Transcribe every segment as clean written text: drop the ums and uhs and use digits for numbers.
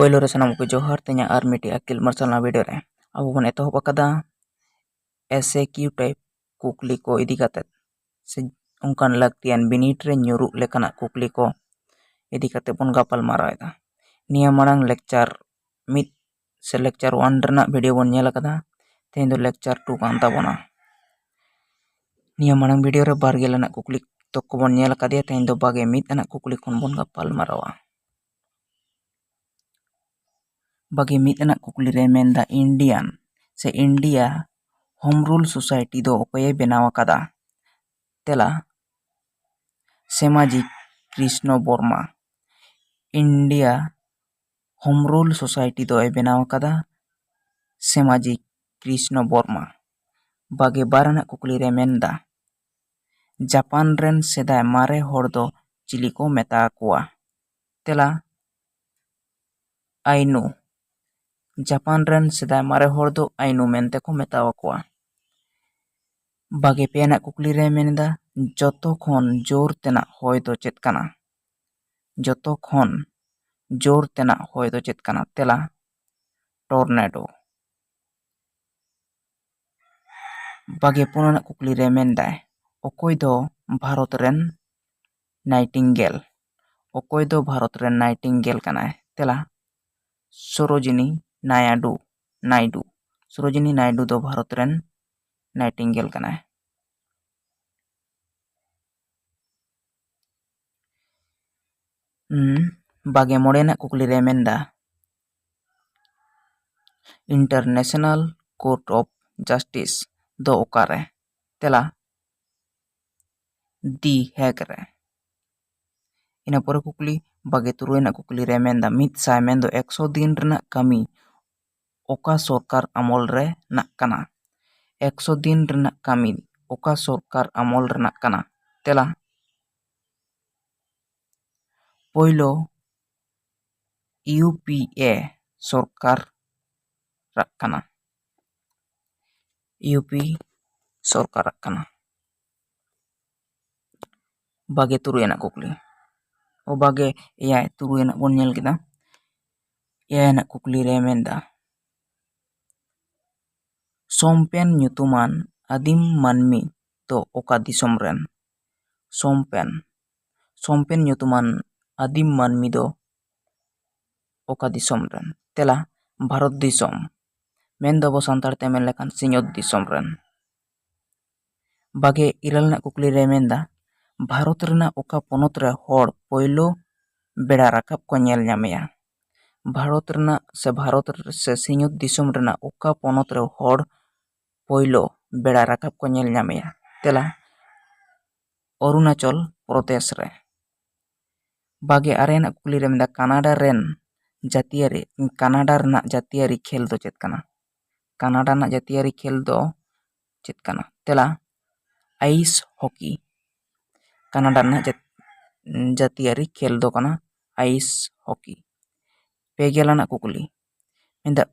Poilo re sanam ko johar tenya ar miti akil marsal na video re abu bon etohop akada SAQ type kukli ko idi katet se onkan laktian binit re nyuruk lekanak kukli ko idi katet bon gapal marau eda. Nia marang lecture mit se lecture 1 renak video bon nyel akada tehin do lecture 2 kan tabona. Nia marang video re bargel anak kukli tok ko bon nyel akada tehin do bage mit anak kukli kon bon gapal marawa. Bagi mit anak kukli re menda Indian se India Home Rule Society do okoye benaw akada? Tela Semaji Krishna Borma. India Home Rule Society do benaw akada Semaji Krishna Borma. Bagi bar anak kukli re menda Japan ren sedai mare hor do chili ko meta akwa? Tela Ainu. Japan ren sedai mare hor do Ainu mente ko meta akwa. Bagi pe anak kukli re menda joto khon jor tenak hoy do chet kana? Joto khon jor tenak hoy do chet kana? Tela tornado. Bagi pun anak kukli re menda okoy do Bharot ren Nightingale. Okoy do Bharot ren Nightingale kana? Tela Sarojini Naidu. Sarojini Naidu do Bharot ren Nightingale kana? Bagi mode anak kukli re menda International Court of Justice do okare? Tela The Hague re. Ina pore kukli bagi turu anak kukli re menda mit sai mendo 100 din renak kami oka sorkar amol re nak kana? 100 din renak kami oka sorkar amol renak kana? Tela Poilo UPA sorkar rak kana? UP sorkar rak kana? Bagi turu anak kukli o bagi ya turu anak bon nyel kita ya anak kukli re menda Sompen nyutuman adim manmi do oka disom ren? Sompen nyutuman adim manmi do oka disom ren? Tela Bharot disom. Mendo bo santar te men lekan sinyot disom ren. Bagi iral anak kukli re menda Bharot rena oka ponot re hor poilo beda rakap ko nyel nyameya? Bharot rena se sinyot disom rena oka ponot re hor poilo beda rakap ko nyel nyameya? Tela Arunachal Pradesh re. Bagi are anak kukli re menda Canada renak jatiari khel do chet kana? Canada renak jatiari khel do chet kana? Tela Ice Hockey. Canada renak jatiari khel do kana Ice Hockey. Pegel anak kukli menda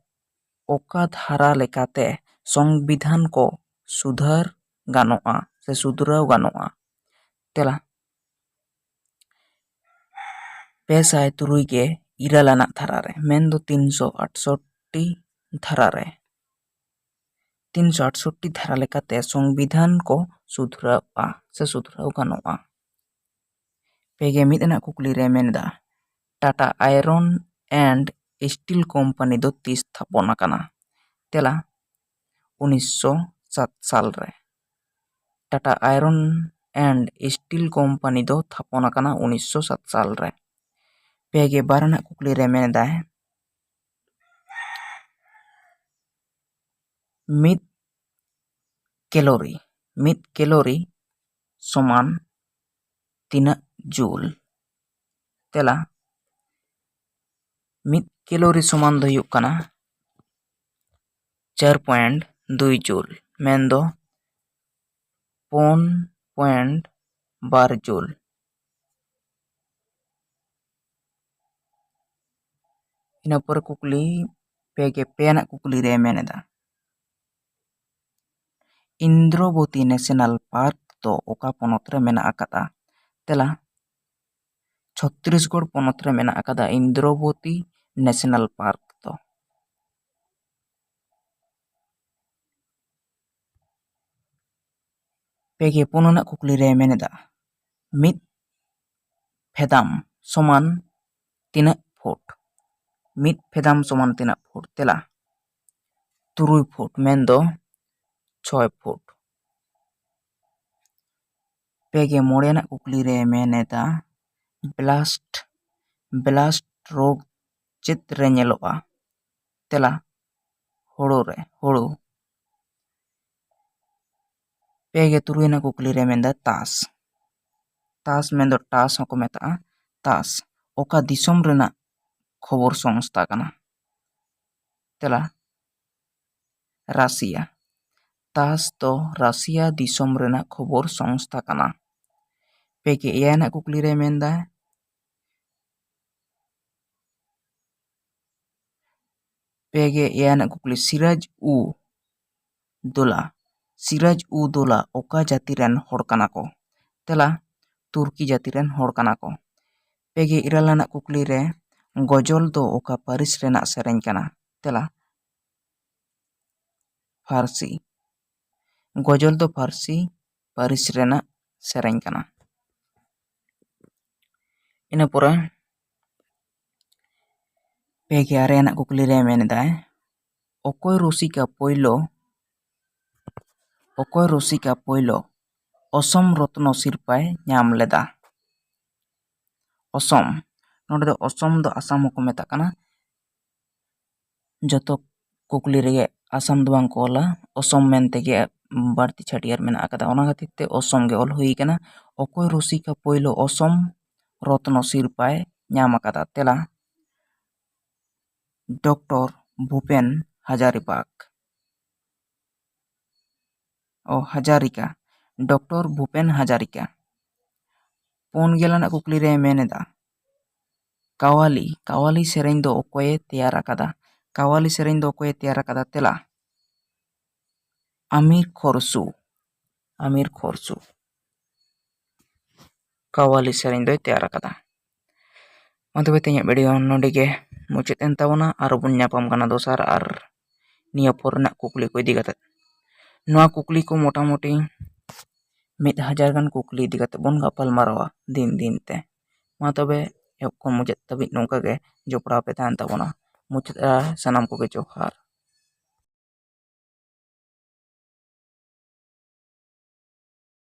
oka dhara lekate संविधान को सुधार गानोआ से सुधराव गानोआ? Tela pesai turui ge iral anak dhara re mendo 368 dhara re 368 dhara lekate संविधान को सुधरावा से सुधराव गानोआ? Pege mit anak kukli re menda Tata Iron and Steel Company do tis thapon akana? Tela 1907 साल रे. Tata iron and steel company दो Thapan akana 1907 साल रे. Paige Barna कुकली रे मेनेदा मित कैलोरी समान तीना जूल? तेला मित कैलोरी समान दो हुयुग कना 4.2 जूल मेंदो 4.2 joule. ina pore kukli pege pena kukli re meneda Indravati national park तो ओका पोनोत रे मेना akada? Tela छत्तीसगढ़ पोनोत रे मेना akada इंद्रवती ᱱᱮᱥᱱᱟᱞ ᱯᱟᱨᱠ ᱫᱚ? ᱯᱮᱜᱮ ᱯᱩᱱ ᱟᱱᱟᱜ ᱠᱩᱠᱞᱤ ᱨᱮ ᱢᱮᱱᱮᱫᱟ ᱢᱤᱫ ᱯᱷᱮᱫᱟᱢ ᱥᱚᱢᱟᱱ ᱛᱤᱱᱟᱹᱜ ᱯᱷᱩᱴ? ᱢᱤᱫ ᱯᱷᱮᱫᱟᱢ ᱥᱚᱢᱟᱱ ᱛᱤᱱᱟᱹᱜ ᱯᱷᱩᱴ? ᱛᱮᱞᱟ 3 ᱯᱷᱩᱴ ᱢᱮᱱᱫᱚ 6 ᱯᱷᱩᱴ᱾ ᱯᱮᱜᱮ ᱢᱚᱬᱮ ᱟᱱᱟᱜ ᱠᱩᱠᱞᱤ ᱨᱮ ᱢᱮᱱᱮᱫᱟ ᱵᱞᱟᱥᱴ ᱨᱳᱜ ᱪᱮᱫ ᱨᱮ ᱧᱮᱞᱚᱜᱼᱟ? ᱛᱮᱞᱟ ᱦᱩᱲᱩ᱾ ᱯᱮᱜᱮ ᱛᱩᱨᱩᱭ ᱟᱱᱟᱜ ᱠᱩᱠᱞᱤ ᱨᱮ ᱢᱮᱱᱫᱟ ᱛᱟᱥ ᱢᱮᱱᱫᱚ ᱴᱟᱥ ᱦᱚᱸᱠᱚ ᱢᱮᱛᱟᱜᱼᱟ᱾ ᱛᱟᱥ ᱚᱠᱟ ᱫᱤᱥᱚᱢ ᱨᱮᱱᱟᱜ ᱠᱷᱚᱵᱚᱨ ᱥᱚᱝᱥᱛᱷᱟ ᱠᱟᱱᱟ? ᱛᱮᱞᱟ ᱨᱟᱥᱤᱭᱟ᱾ ᱛᱟᱥ ᱫᱚ ᱨᱟᱥᱤᱭᱟ ᱫᱤᱥᱚᱢ ᱨᱮᱱᱟᱜ ᱠᱷᱚᱵᱚᱨ ᱥᱚᱝᱥᱛᱷᱟ ᱠᱟᱱᱟ᱾ ᱯᱮᱜᱮ ᱮᱭᱟᱭ ᱟᱱᱟᱜ ᱠᱩᱠᱞᱤ ᱨᱮ ᱢᱮᱱᱫᱟ সিরাজ-উ-দৌলা অকা জাতি রেন হড় কানা কো? তেলা তুর্কি জাতি রেন হড় কানা কো। পেগে ইরাল আনাᱜ কুকলি রে গজল দো অকা পারিস রেনাᱜ সেরেᱧ কানা? তেলা ফার্সি। গজল দো ফার্সি পারিস রেনাᱜ সেরেᱧ কানা। ᱤᱱᱟᱹ ᱯᱚᱨᱮ ᱯᱮᱜᱮ ᱟᱨᱮ ᱟᱱᱟᱜ ᱠᱩᱠᱞᱤ ᱨᱮ ᱢᱮᱱᱮᱫᱟᱭ ᱚᱠᱚᱭ ᱨᱩᱥᱤᱠᱟ ᱯᱳᱭᱞᱳ ᱚᱥᱚᱢ ᱨᱚᱛᱱᱚ ᱥᱤᱨᱯᱟᱭ ᱧᱟᱢ ᱞᱮᱫᱟ? ᱚᱥᱚᱢ ᱱᱚᱰᱮ ᱫᱚ ᱚᱥᱚᱢ ᱫᱚ ᱟᱥᱟᱢ ᱦᱚᱸᱠᱚ ᱢᱮᱛᱟᱜ ᱠᱟᱱᱟ। ᱡᱚᱛᱚ ᱠᱩᱠᱞᱤ ᱨᱮᱜᱮ ᱟᱥᱟᱢ ᱫᱚ ᱵᱟᱝ ᱠᱚ ᱚᱞᱟ, ᱚᱥᱚᱢ ᱢᱮᱱ ᱛᱮᱜᱮ ᱵᱟᱹᱲᱛᱤ ᱪᱷᱟᱹᱴᱭᱟᱹᱨ ᱢᱮᱱᱟᱜ ᱟᱠᱟᱫᱟ। ᱚᱱᱟ ᱠᱷᱟᱹᱛᱤᱨ ᱛᱮ ᱚᱥᱚᱢ ᱜᱮ ᱚᱞ ᱦᱩᱭ ᱟᱠᱟᱱᱟ। ᱚᱠᱚᱭ ᱨᱩᱥᱤᱠᱟ ᱯᱳᱭᱞᱳ অসম রত্ন শিরোপায় ᱧᱟᱢ ᱟᱠᱟᱫᱟ? তেলা ডক্টর ভূপেন হাজারিকা। ডক্টর ভূপেন হাজারিকা। 4 ᱟᱱᱟᱜ ᱠᱩᱠᱞᱤ ᱨᱮ ᱢᱮᱱᱮᱫᱟ কাওয়ালি সেরেᱧ ᱫᱚ ᱚᱠᱚᱭᱮ ᱛᱮᱭᱟᱨ ᱟᱠᱟᱫᱟ? কাওয়ালি সেরেᱧ ᱫᱚ ᱚᱠᱚᱭᱮ ᱛᱮᱭᱟর ᱟᱠᱟᱫᱟ? তেলা আমির খরসু। কাওয়ালি সেরেᱧ ᱫᱚᱭ ᱛᱮᱭᱟᱨ ᱟᱠᱟᱫᱟ। ᱢᱟ ᱛᱚᱵᱮ ᱛᱮᱦᱮᱧᱟᱜ ᱵᱷᱤᱰᱤᱭᱳ ᱱᱚᱰᱮ ᱜᱮ ᱢᱩᱪᱟᱹᱫ ᱮᱱ ᱛᱟᱵᱚᱱᱟ। ᱟᱨᱚ ᱵᱚᱱ ᱧᱟᱯᱟᱢ ᱠᱟᱱᱟ ᱫᱚᱥᱟᱨ ᱟᱨ ᱱᱤᱭᱟᱹ ᱯᱚᱨ ᱨᱮᱱᱟᱜ ᱠᱩᱠᱞᱤ ᱠᱚ ᱤᱫᱤ ᱠᱟᱛᱮᱫ। ᱱᱚᱣᱟ ᱠᱩᱠᱞᱤ ᱠᱚ ᱢᱚᱴᱟᱢᱩᱴᱤ 1000 ᱜᱟᱱ ᱠᱩᱠᱞᱤ ᱤᱫᱤ ᱠᱟᱛᱮᱫ ᱵᱚᱱ ᱜᱟᱯᱟᱞ ᱢᱟᱨᱟᱣᱟ ᱫᱤᱱ ᱛᱮ। ᱢᱟ ᱛᱚᱵᱮ ᱮᱦᱚᱵ ᱠᱷᱚᱱ ᱢᱩᱪᱟᱹᱫ ᱫᱷᱟᱹᱵᱤᱡ ᱱᱚᱝᱠᱟ ᱜᱮ ᱡᱚᱯᱲᱟᱣ ᱯᱮ ᱛᱟᱦᱮᱱ ᱛᱟᱵᱚᱱᱟ। ᱢᱩᱪᱟᱹᱫ ᱥᱟᱱᱟᱢ ᱠᱚᱜᱮ ᱡᱚᱦᱟᱨ।